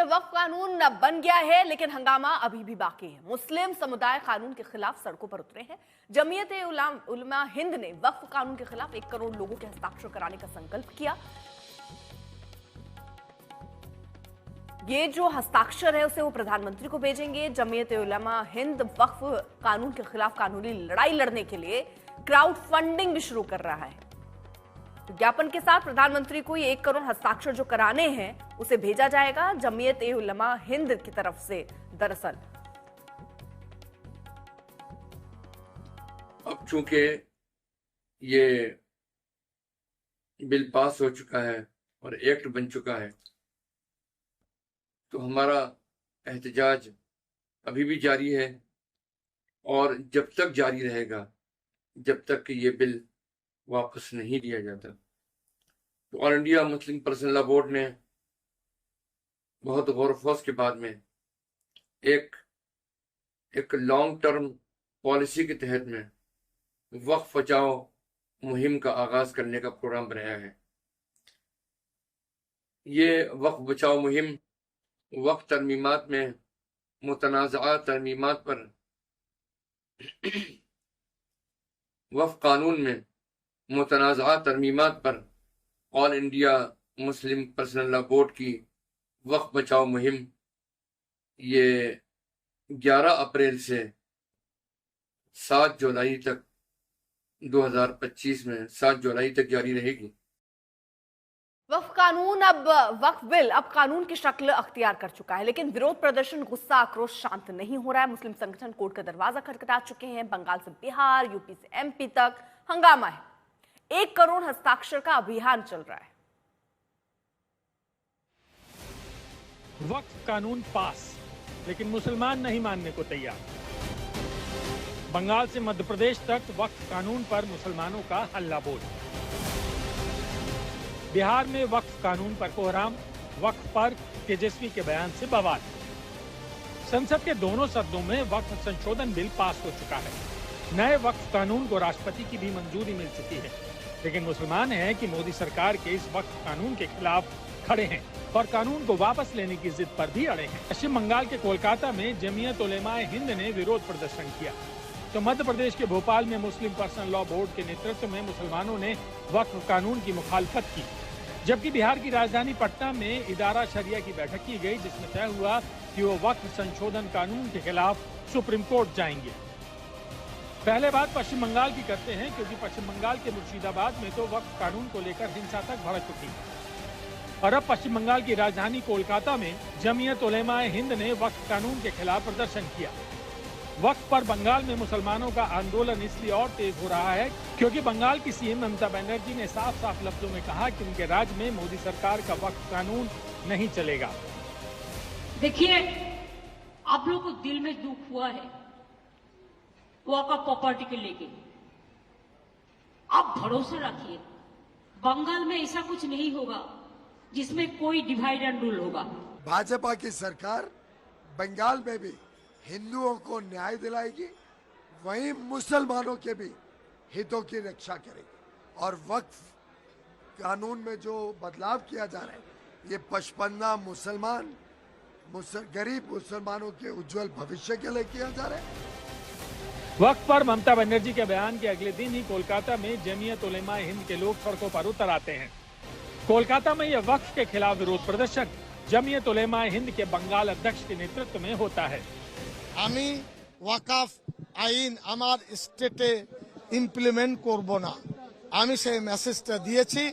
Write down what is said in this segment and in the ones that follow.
तो वक्फ कानून बन गया है, लेकिन हंगामा अभी भी बाकी है। मुस्लिम समुदाय कानून के खिलाफ सड़कों पर उतरे हैं। जमीयत उलमा हिंद ने वक्फ कानून के खिलाफ 1 करोड़ लोगों के हस्ताक्षर कराने का संकल्प किया। ये जो हस्ताक्षर है उसे वो प्रधानमंत्री को भेजेंगे। जमीयत उलमा हिंद वक्फ कानून के खिलाफ कानूनी लड़ाई लड़ने के लिए क्राउड फंडिंग भी शुरू कर रहा है। ज्ञापन के साथ प्रधानमंत्री को ये 1 करोड़ हस्ताक्षर जो कराने हैं उसे भेजा जाएगा जमीयत उलमा हिंद की तरफ से। दरअसल अब चूंकि ये बिल पास हो चुका है और एक्ट बन चुका है, तो हमारा एहतजाज अभी भी जारी है और जब तक जारी रहेगा, जब तक कि ये बिल वापस नहीं लिया जाता। तो all India Muslim personal law board ने बहुत गौर फौज के बाद में एक लॉन्ग टर्म पॉलिसी के तहत में वक्फ बचाओ मुहिम का आगाज करने का प्रोग्राम बनाया है। ये वक्फ बचाओ मुहिम वक्फ तरमीमात में मुतनाज़ा तरमीमात पर वक्फ कानून में मुतनाज़ा तरमीमात पर all India Muslim personal law board की वक्फ बचाओ मुहिम ये 11 अप्रैल से 7 जुलाई तक 2025 में 7 जुलाई तक जारी रहेगी। वक्फ कानून वक्फ बिल अब कानून की शक्ल अख्तियार कर चुका है, लेकिन विरोध प्रदर्शन, गुस्सा, आक्रोश शांत नहीं हो रहा है। मुस्लिम संगठन कोर्ट का दरवाजा खटखटा चुके हैं। बंगाल से बिहार, यूपी से एमपी तक हंगामा है। 1 करोड़ हस्ताक्षर का अभियान चल रहा है। वक्फ कानून पास, लेकिन मुसलमान नहीं मानने को तैयार। बंगाल से मध्य प्रदेश तक वक्फ कानून पर मुसलमानों का हल्ला बोल। बिहार में वक्फ कानून पर कोहराम, वक्फ पर तेजस्वी के बयान से बवाल। संसद के दोनों सदनों में वक्फ संशोधन बिल पास हो चुका है। नए वक्फ कानून को राष्ट्रपति की भी मंजूरी मिल चुकी है, लेकिन मुसलमान हैं कि मोदी सरकार के इस वक्फ कानून के खिलाफ खड़े हैं और कानून को वापस लेने की जिद पर भी अड़े हैं। पश्चिम बंगाल के कोलकाता में जमीयत उलेमा हिंद ने विरोध प्रदर्शन किया, तो मध्य प्रदेश के भोपाल में मुस्लिम पर्सनल लॉ बोर्ड के नेतृत्व में मुसलमानों ने वक्फ कानून की मुखालफत की। जबकि बिहार की राजधानी पटना में इदारा शरिया की बैठक की गई, जिसमें तय हुआ कि वो वक्फ संशोधन कानून के खिलाफ सुप्रीम कोर्ट जाएंगे। पहले बात पश्चिम बंगाल की करते हैं, क्योंकि पश्चिम बंगाल के मुर्शिदाबाद में तो वक्फ कानून को लेकर हिंसा तक भड़क चुकी है। और अब पश्चिम बंगाल की राजधानी कोलकाता में जमीयत उलेमा हिंद ने वक्फ कानून के खिलाफ प्रदर्शन किया। वक्फ पर बंगाल में मुसलमानों का आंदोलन इसलिए और तेज हो रहा है क्योंकि बंगाल की सीएम ममता बनर्जी ने साफ साफ लफ्जों में कहा कि उनके राज्य में मोदी सरकार का वक्फ कानून नहीं चलेगा। देखिए, आप लोगों को दिल में दुख हुआ है वक्फ प्रॉपर्टी के लेके। आप भरोसा रखिए, बंगाल में ऐसा कुछ नहीं होगा जिसमें कोई डिवाइड एंड रूल होगा। भाजपा की सरकार बंगाल में भी हिंदुओं को न्याय दिलाएगी, वहीं मुसलमानों के भी हितों की रक्षा करेगी। और वक्फ कानून में जो बदलाव किया जा रहा है, ये पचपन्ना मुसलमान गरीब मुसलमानों के उज्जवल भविष्य के लिए किया जा रहा है। वक्फ पर ममता बनर्जी के बयान के अगले दिन ही कोलकाता में जमीयत उलेमा हिंद के लोग सड़कों पर उतर आते हैं। कोलकाता में यह वक्फ के खिलाफ विरोध प्रदर्शन जमीयत उलेमा हिंद के बंगाल अध्यक्ष के नेतृत्व में होता है। আমি ওয়াকাফ আইন আমার স্টেটে ইমপ্লিমেন্ট করব না, আমি সেই মেসেজটা দিয়েছি,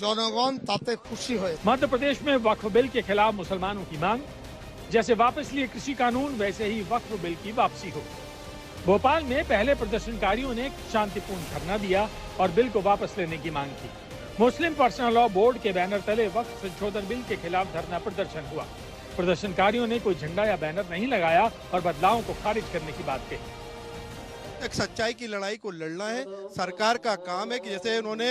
জনগণ তাতে খুশি হয়েছে। मध्य प्रदेश में वक्फ बिल के खिलाफ मुसलमानों की मांग, जैसे वापस लिए कृषि कानून वैसे ही वक्फ बिल की वापसी हो। भोपाल में पहले प्रदर्शनकारियों ने शांतिपूर्ण धरना दिया और बिल को वापस लेने की मांग की। मुस्लिम पर्सनल लॉ बोर्ड के बैनर तले वक्फ संशोधन बिल के खिलाफ धरना प्रदर्शन हुआ। प्रदर्शनकारियों ने कोई झंडा या बैनर नहीं लगाया और बदलावों को खारिज करने की बात कही। एक सच्चाई की लड़ाई को लड़ना है। सरकार का काम है कि जैसे उन्होंने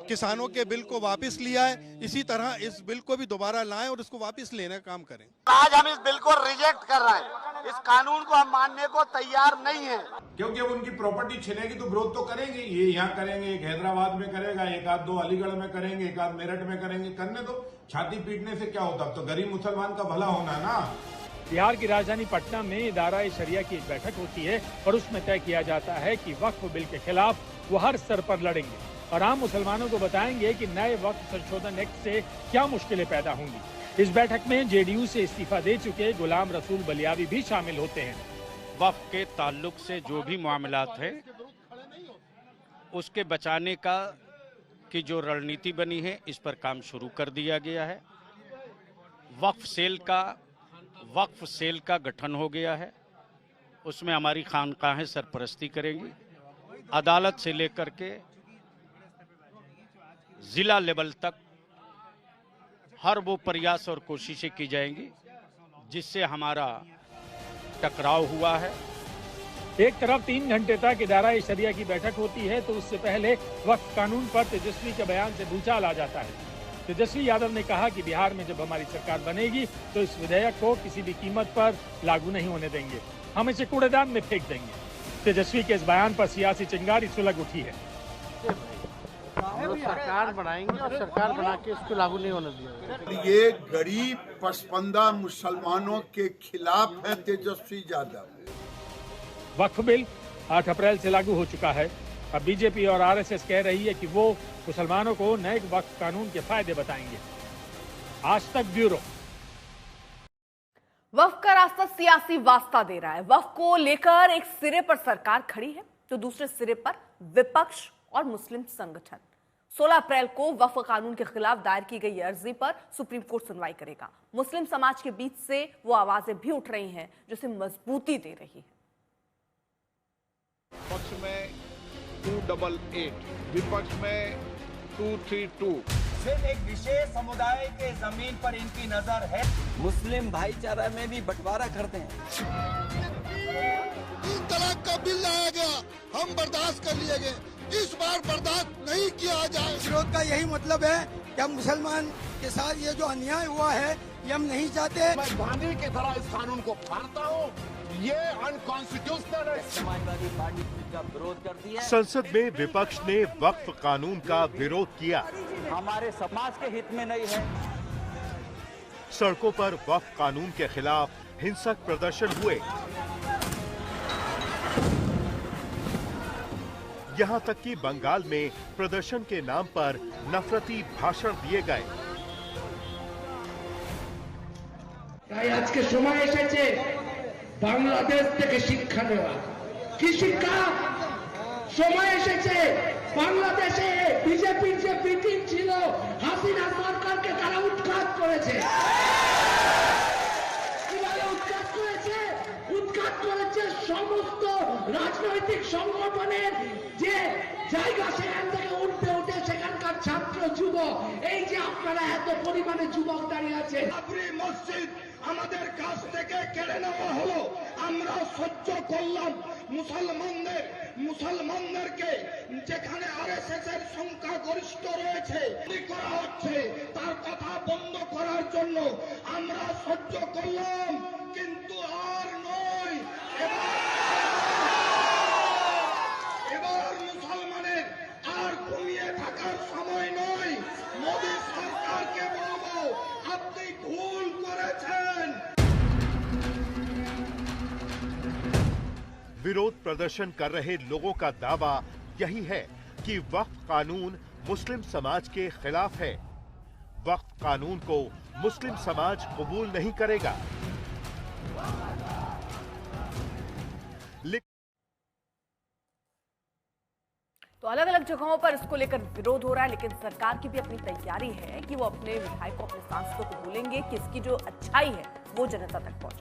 किसानों के बिल को वापस लिया है, इसी तरह इस बिल को भी दोबारा लाएं और इसको वापस लेने का काम करें। आज हम इस बिल को रिजेक्ट कर रहे हैं, इस कानून को हम मानने को तैयार नहीं है, क्योंकि अब उनकी प्रॉपर्टी छिनेगी तो विरोध तो करेंगे। ये यहाँ करेंगे, एक हैदराबाद में करेगा, एक आध दो अलीगढ़ में करेंगे, एक आध मेरठ में करेंगे, करने दो। छाती पीटने से क्या होता, अब तो गरीब मुसलमान का भला होना है ना। बिहार की राजधानी पटना में इदारा शरिया की एक बैठक होती है और उसमें तय किया जाता है कि वक्फ बिल के खिलाफ वो हर स्तर पर लड़ेंगे और आम मुसलमानों को बताएंगे कि नए वक्फ संशोधन एक्ट से क्या मुश्किलें पैदा होंगी। इस बैठक में जेडीयू से इस्तीफा दे चुके गुलाम रसूल बलियावी भी शामिल होते हैं। वक्फ के ताल्लुक से जो भी मामलात है उसके बचाने की जो रणनीति बनी है, इस पर काम शुरू कर दिया गया है। वक्फ सेल का गठन हो गया है, उसमें हमारी खानकाहें सरपरस्ती करेंगी। अदालत से लेकर के जिला लेवल तक हर वो प्रयास और कोशिशें की जाएंगी जिससे हमारा टकराव हुआ है। एक तरफ 3 घंटे तक इदारा शरिया की बैठक होती है तो उससे पहले वक्फ कानून पर तेजस्वी के बयान से भूचाल आ जाता है। तेजस्वी यादव ने कहा कि बिहार में जब हमारी सरकार बनेगी तो इस विधेयक को किसी भी कीमत पर लागू नहीं होने देंगे, हम इसे कूड़ेदान में फेंक देंगे। तेजस्वी के इस बयान पर सियासी चिंगारी सुलग उठी है। सरकार बनाएंगे और सरकार बना के इसको लागू नहीं होने देंगे। ये गरीब पसमानदा मुसलमानों के खिलाफ है तेजस्वी यादव। वक्फ बिल 8 अप्रैल से लागू हो चुका है। अब बीजेपी और आरएसएस कह रही है कि वो मुसलमानों को नए वक्फ कानून के फायदे बताएंगे। आज तक ब्यूरो। वक्फ का रास्ता सियासी वास्ता दे रहा है। वक्फ को लेकर एक सिरे पर सरकार खड़ी है तो दूसरे सिरे पर विपक्ष और मुस्लिम संगठन। 16 अप्रैल को वक्फ कानून के खिलाफ दायर की गई अर्जी पर सुप्रीम कोर्ट सुनवाई करेगा। मुस्लिम समाज के बीच से वो आवाजें भी उठ रही हैं जो इसे मजबूती दे रही है। पक्ष में 288, विपक्ष में 232। सिर्फ एक विशेष समुदाय के जमीन पर इनकी नजर है। मुस्लिम भाईचारा में भी बंटवारा करते हैं। 3 तलाक का बिल लाया गया, हम बर्दाश्त कर लिए गए, इस बार बर्दाश्त नहीं किया जाए। विरोध का यही मतलब है कि हम मुसलमान के साथ ये जो अन्याय हुआ है ये हम नहीं चाहते। मैं गांधी की तरह इस कानून को मानता हूँ, ये अनकॉन्स्टिट्यूशनल है। समाजवादी पार्टी का विरोध करती है। संसद में विपक्ष ने वक्फ कानून का विरोध किया। हमारे समाज के हित में नहीं है। सड़कों पर वक्फ कानून के खिलाफ हिंसक प्रदर्शन हुए। यहाँ तक कि बंगाल में प्रदर्शन के नाम पर नफरती भाषण दिए गए। আজকে সময় এসেছে বাংলাদেশ থেকে শিক্ষা নেওয়া। কি শিক্ষা? সময় এসেছে বাংলাদেশে বিজেপির যে বিটিং ছিল, হাসিনা সরকারকে তারা উৎখাত করেছে। কিভাবে উৎখাত করেছে? উৎখাত করেছে সমস্ত রাজনৈতিক সংগঠনের যে জায়গা সেখান থেকে উঠতে উঠে সেখানকার ছাত্র যুবক, এই যে আপনারা এত পরিমাণে যুবক দাঁড়িয়ে আছে। বাবরি মসজিদ আমাদের কাছ থেকে কেড়ে নেওয়া হলো, আমরা সহ্য করলাম। মুসলমানদেরকে যেখানে আরএসএস এর সংখ্যা গরিষ্ঠ রয়েছে করা হচ্ছে, তার কথা বন্ধ করার জন্য আমরা সহ্য করলাম, কিন্তু আর নয়। এবার মুসলমানের আর ঘুমিয়ে থাকার সময় নয়। মোদী সরকারকে বলবো, আপনি ভুল করেছেন। विरोध प्रदर्शन कर रहे लोगों का दावा यही है कि वक्फ कानून मुस्लिम समाज के खिलाफ है। वक्फ कानून को मुस्लिम समाज कबूल नहीं करेगा। तो अलग अलग जगहों पर इसको लेकर विरोध हो रहा है, लेकिन सरकार की भी अपनी तैयारी है कि वो अपने विधायकों, अपने सांसदों को बोलेंगे कि इसकी जो अच्छाई है वो जनता तक पहुंचाए।